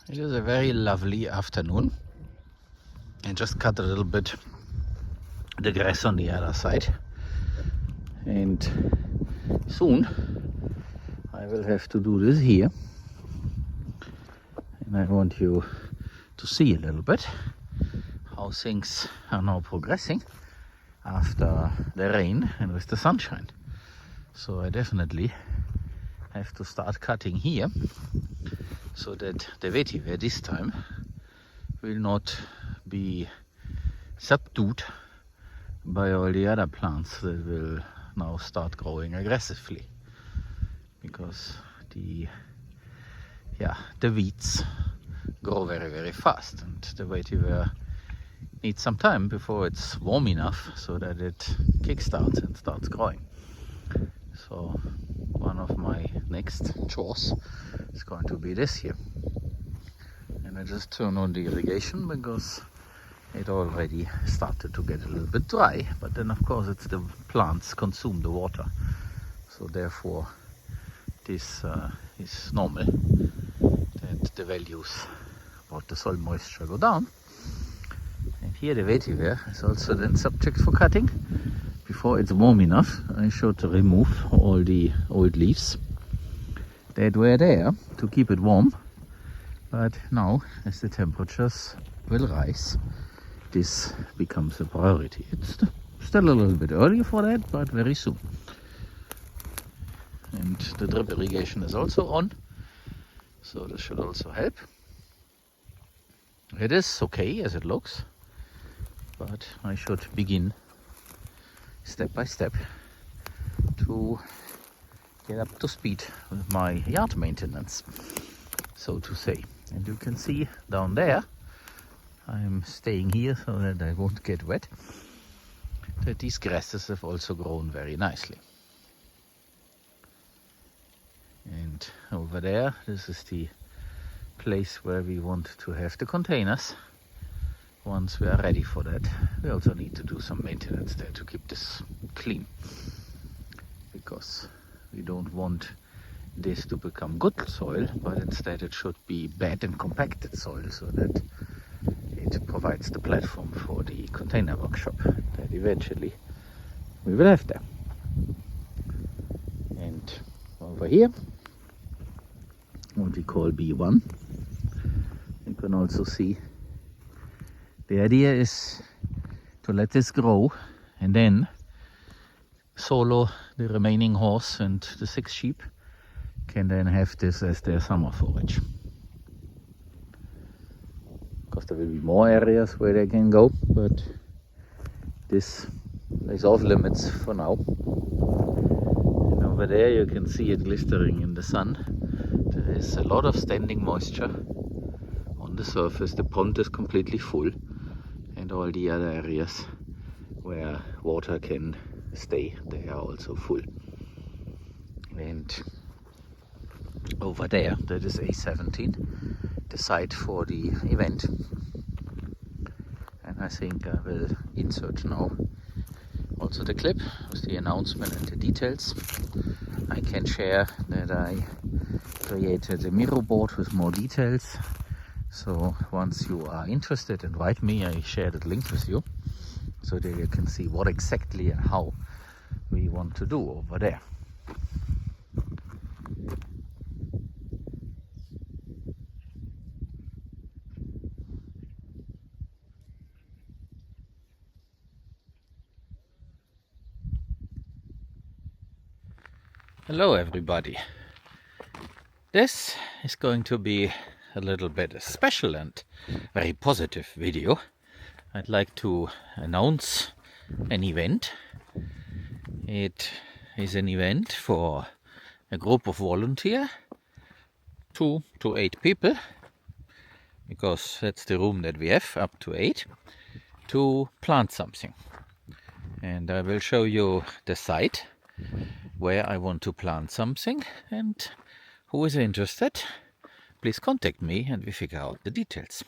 It is a very lovely afternoon. I just cut a little bit the grass on the other side, and soon I will have to do this here, and I want you to see a little bit how things are now progressing after the rain and with the sunshine. So I definitely have to start cutting here so that the vetiver this time will not be subdued by all the other plants that will now start growing aggressively, because the weeds grow very, very fast, and the vetiver needs some time before it's warm enough so that it kickstarts and starts growing. So one of my next chores is going to be this here. And I just turn on the irrigation because it already started to get a little bit dry, but then of course it's the plants consume the water, so therefore this is normal that the values about the soil moisture go down. And here the vetiver is also then subject for cutting. Before it's warm enough, I should remove all the old leaves that were there to keep it warm. But now, as the temperatures will rise, this becomes a priority. It's still a little bit early for that, but very soon. And the drip irrigation is also on, so this should also help. It is okay as it looks, but I should begin step by step to get up to speed with my yard maintenance, so to say. And you can see down there, I'm staying here so that I won't get wet, that these grasses have also grown very nicely. And over there, this is the place where we want to have the containers. Once we are ready for that, we also need to do some maintenance there to keep this clean, because we don't want this to become good soil, but instead it should be bad and compacted soil, so that it provides the platform for the container workshop that eventually we will have there. And over here, what we call B1, you can also see the idea is to let this grow and then solo the remaining horse and the 6 sheep can then have this as their summer forage. Because there will be more areas where they can go, but this is off limits for now. And over there you can see it glistering in the sun. There is a lot of standing moisture on the surface. The pond is completely full, and all the other areas where water can stay, they are also full. And over there, that is A17, the site for the event. And I think I will insert now also the clip with the announcement and the details. I can share that I created a Miro board with more details. So once you are interested and write me, I share that link with you, so that you can see what exactly and how we want to do over there. Hello everybody. This is going to be a little bit a special and very positive video. I'd like to announce an event. It is an event for a group of volunteers, 2 to 8 people, because that's the room that we have, up to 8, to plant something. And I will show you the site where I want to plant something, and who is interested, please contact me and we figure out the details.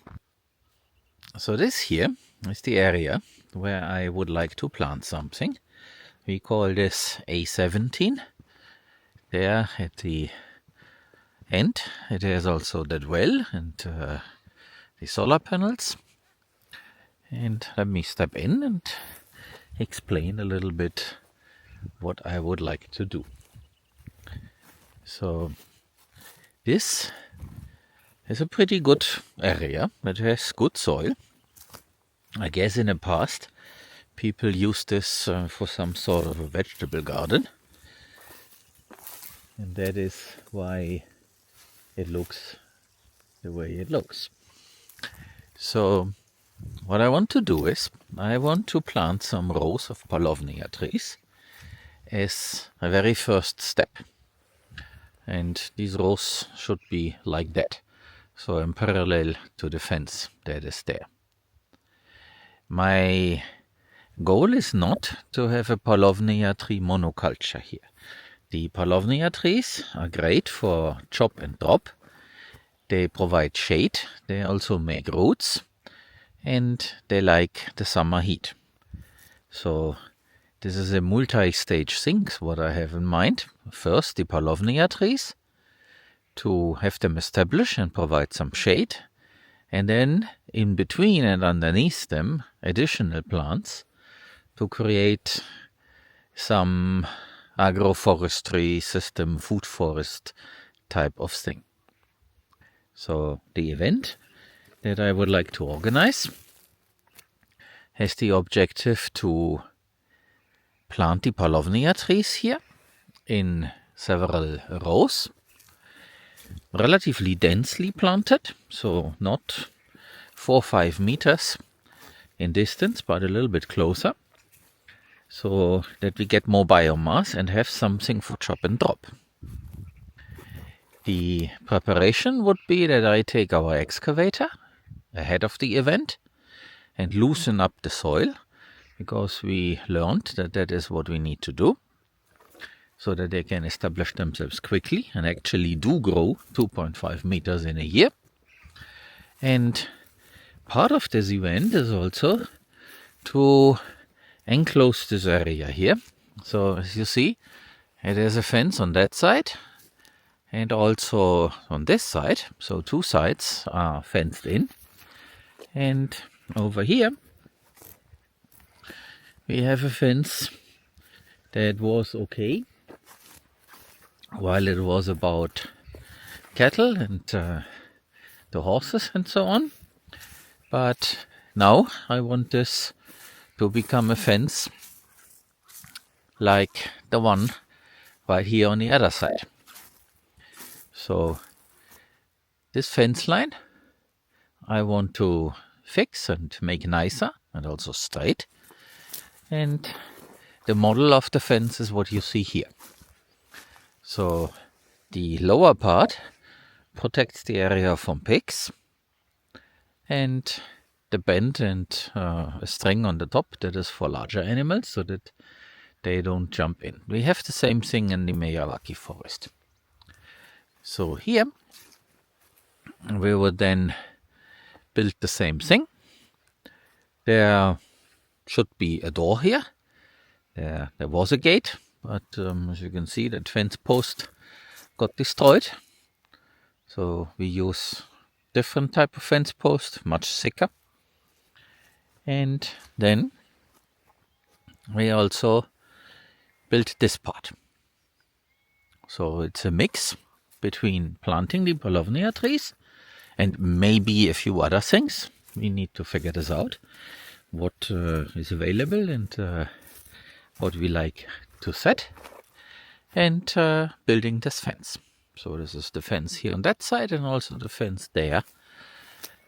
So this here is the area where I would like to plant something. We call this A17. There at the And it has also that well and the solar panels. And let me step in and explain a little bit what I would like to do. So this is a pretty good area. It has good soil. I guess in the past people used this for some sort of a vegetable garden, and that is why it looks the way it looks. So what I want to do is I want to plant some rows of palovnia trees as a very first step, and these rows should be like that, so in parallel to the fence that is there. My goal is not to have a palovnia tree monoculture here. The palovnia trees are great for chop and drop. They provide shade, they also make roots, and they like the summer heat. So this is a multi-stage thing, what I have in mind. First, the palovnia trees, to have them establish and provide some shade. And then in between and underneath them, additional plants to create some agroforestry system, food forest type of thing. So the event that I would like to organize has the objective to plant the palovnia trees here in several rows, relatively densely planted, so not 4 or 5 meters in distance, but a little bit closer, so that we get more biomass and have something for chop and drop. The preparation would be that I take our excavator ahead of the event and loosen up the soil, because we learned that that is what we need to do, so that they can establish themselves quickly and actually do grow 2.5 meters in a year. And part of this event is also to enclose this area here. So as you see, it has a fence on that side and also on this side. So 2 sides are fenced in. And over here we have a fence that was okay while it was about cattle and the horses and so on. But now I want this to become a fence like the one right here on the other side. So this fence line I want to fix and make nicer and also straight. And the model of the fence is what you see here. So the lower part protects the area from pigs, and the bend and a string on the top, that is for larger animals, so that they don't jump in. We have the same thing in the Miyawaki forest. So here we would then build the same thing. There should be a door here. There was a gate, but as you can see, that fence post got destroyed. So we use different type of fence post, much thicker. And then we also built this part. So it's a mix between planting the palovnia trees and maybe a few other things. We need to figure this out, what is available and what we like to set, and building this fence. So this is the fence here on that side and also the fence there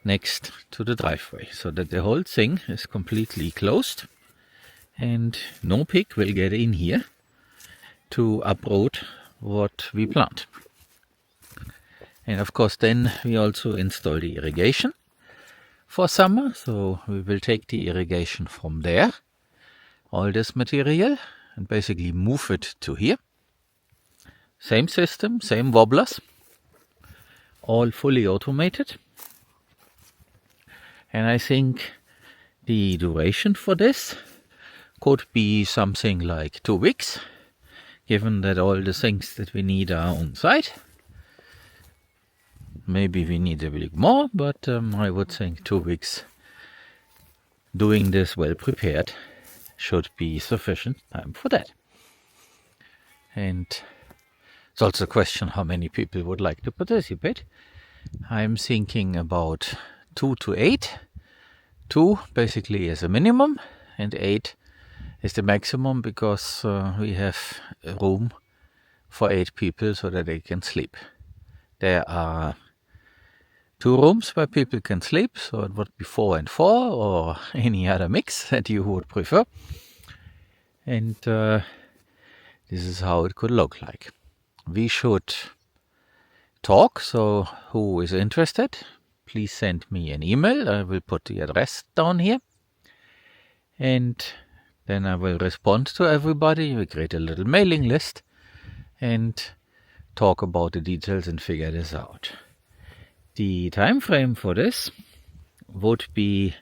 next to the driveway, so that the whole thing is completely closed and no pig will get in here to uproot what we plant. And of course then we also install the irrigation for summer, so we will take the irrigation from there, all this material, and basically move it to here. Same system, same wobblers, all fully automated. And I think the duration for this could be something like 2 weeks, given that all the things that we need are on site. maybe we need a week more, but I would think 2 weeks doing this well prepared should be sufficient time for that. And it's also a question how many people would like to participate. I'm thinking about 2 to 8. 2 basically as a minimum and 8 is the maximum, because we have a room for 8 people so that they can sleep. There are 2 rooms where people can sleep, so it would be 4 and 4 or any other mix that you would prefer. And this is how it could look like. We should talk, so who is interested, please send me an email. I will put the address down here. And then I will respond to everybody. We create a little mailing list and talk about the details and figure this out. The time frame for this would be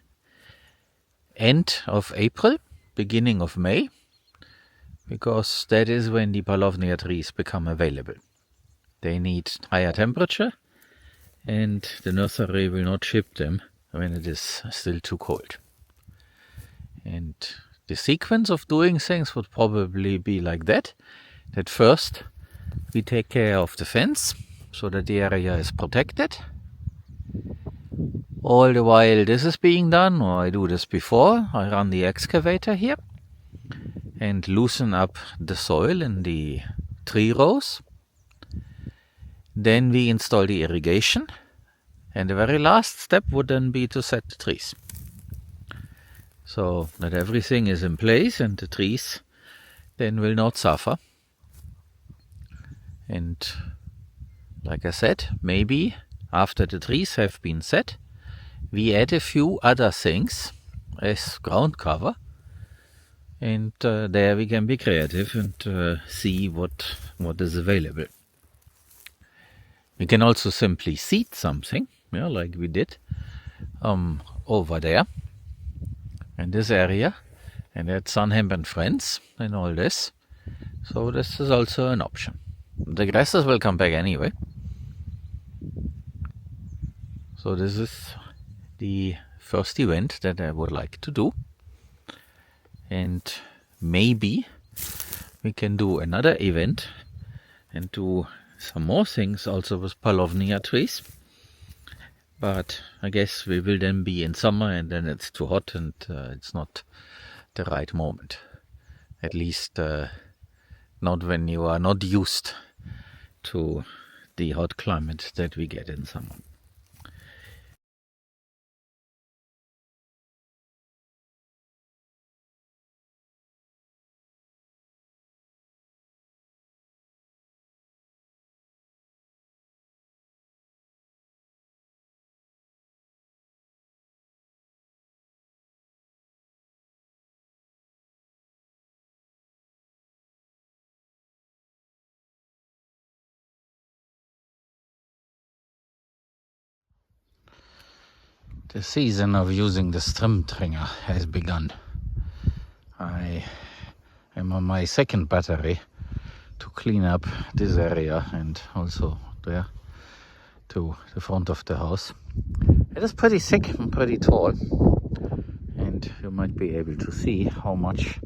end of April, beginning of May, because that is when the palovnia trees become available. They need higher temperature, and the nursery will not ship them when it is still too cold. And the sequence of doing things would probably be like that first we take care of the fence so that the area is protected. All the while this is being done, or I do this before, I run the excavator here and loosen up the soil in the tree rows. Then we install the irrigation, and the very last step would then be to set the trees, so that everything is in place and the trees then will not suffer. And like I said, maybe after the trees have been set, we add a few other things as ground cover, and there we can be creative and see what is available. We can also simply seed something, like we did over there in this area, and add Sunhemp and Friends and all this. So this is also an option. The grasses will come back anyway. So this is the first event that I would like to do. And maybe we can do another event and do some more things also with palovnia trees. But I guess we will then be in summer, and then it's too hot and it's not the right moment. At least not when you are not used to the hot climate that we get in summer. The season of using the Stromtringer has begun. I am on my second battery to clean up this area and also there to the front of the house. It is pretty thick and pretty tall, and you might be able to see how much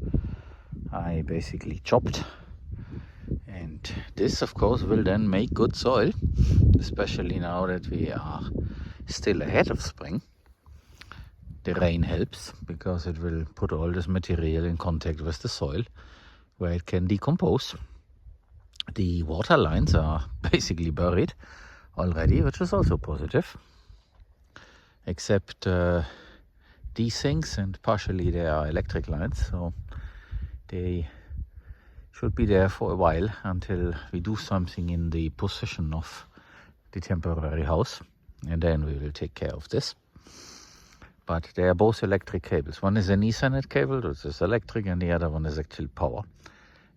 I basically chopped. And this of course will then make good soil, especially now that we are still ahead of spring. The rain helps because it will put all this material in contact with the soil where it can decompose. The water lines are basically buried already, which is also positive, except these things, and partially they are electric lines, so they should be there for a while until we do something in the position of the temporary house, and then we will take care of this. But they are both electric cables. One is an Ethernet cable, which is electric, and the other one is actually power.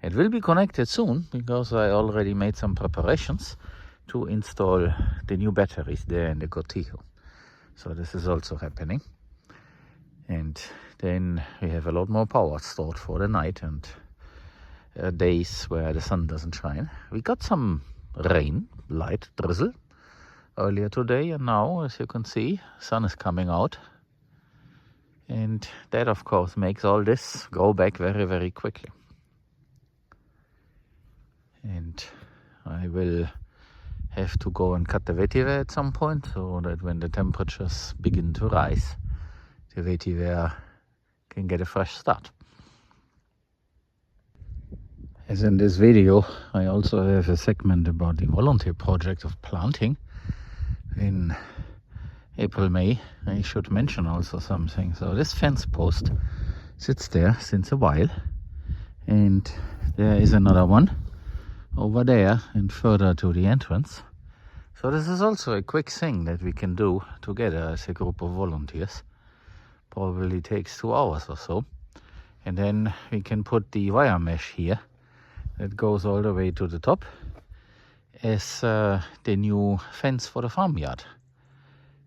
It will be connected soon because I already made some preparations to install the new batteries there in the cortijo. So this is also happening. And then we have a lot more power stored for the night and days where the sun doesn't shine. We got some rain, light drizzle earlier today, and now, as you can see, sun is coming out. And that, of course, makes all this grow back very, very quickly. And I will have to go and cut the vetiver at some point, so that when the temperatures begin to rise, the vetiver can get a fresh start. As in this video, I also have a segment about the volunteer project of planting in April, May. I should mention also something. So this fence post sits there since a while, and there is another one over there and further to the entrance. So this is also a quick thing that we can do together as a group of volunteers. Probably takes 2 hours or so. And then we can put the wire mesh here that goes all the way to the top as the new fence for the farmyard.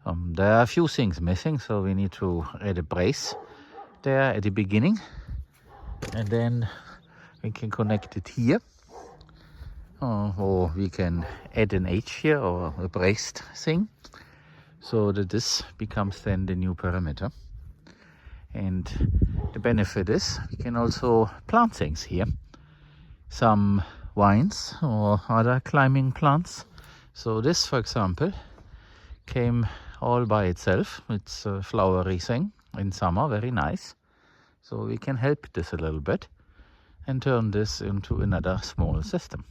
There are a few things missing, so we need to add a brace there at the beginning, and then we can connect it here, or we can add an H here or a braced thing, so that this becomes then the new perimeter. And the benefit is we can also plant things here, some vines or other climbing plants. So this, for example, came all by itself. It's a flowery thing in summer, very nice. So we can help this a little bit and turn this into another small system.